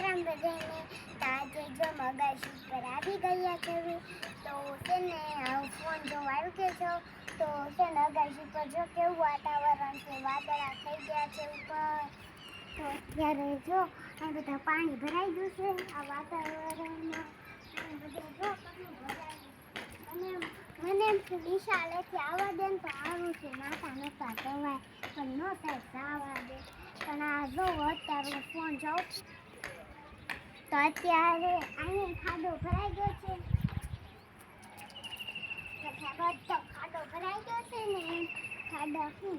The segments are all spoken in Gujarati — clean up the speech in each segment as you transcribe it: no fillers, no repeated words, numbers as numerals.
રામ બધાને. આજે જો મગાશી પર આવી ગયા છે તો છે ને ફોન જોવા આવી ગયો છો તો છે ને અગાશી પર જો કેવું વાતાવરણ છે, વાદળા થઈ ગયા છે ઉપર. તો અત્યારે જો આ બધા પાણી ભરાઈ ગયું છે આ વાતાવરણમાં. બધે જો કેટલું ભરાયું. મને એમ કે વિશાલેથી આવવા દે ને તો આવું છે, નાતા નતા કહેવાય પણ ન થાય આવવા દે. પણ આ જો અત્યારે ફોન જોઉં તો અત્યારે અહીંયા ખાડો ભરાઈ ગયો છે. બધો ખાડો ભરાઈ ગયો છે ને ખાડા શું.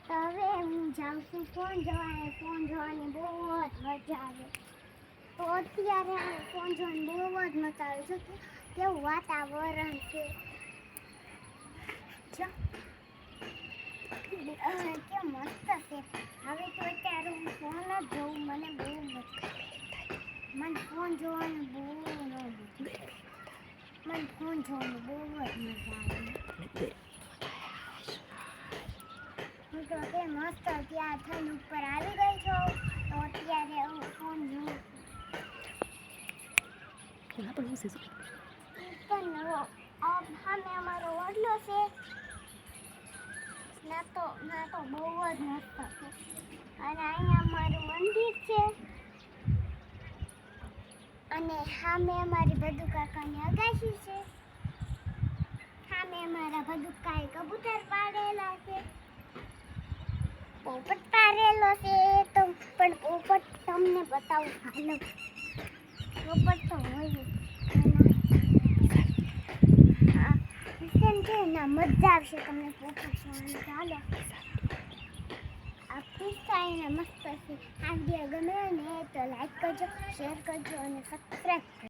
તો હવે હું જાઉં છું ફોન જોવા. ફોન જોવાની બહુ જ મજા આવે. તો અત્યારે ફોન જોવાની બહુ જ મજા આવે છે. કેવું વાતાવરણ છે કેવું મસ્ત છે. હવે તો અત્યારે હું ફોન જ જોઉં. મને બહુ મને ફોન જોવાનું બહુ મને ફોન જોવાનું બહુ જ મજા આવે. હું તો તે મસ્ત ત્યાં થઈને ઉપર આવી ગઈ છું તો અત્યારે હું ફોન જોઉં છું. સામે અમારો ઓટલો છે ના તો બહુ જ મસ્ત છે. અને અહીંયા અમારું મંદિર છે અને સામે અમારી ભદુ કાકાની અગાશી છે. સામે અમારા ભદુ કાકાએ કબૂતર પાડેલા છે, પોપટ પાડેલો છે. તો પણ પોપટ તમને બતાવું હાલો. પોપટ તો હોય છે ના મજા આવશે તમને પોપટ જોવાની. ચાલો આ પિસ્તા મસ્ત છે. આ વિડીયો ગમે ને તો લાઈક કરજો, શેર કરજો અને સબસ્ક્રાઈબ કરજો.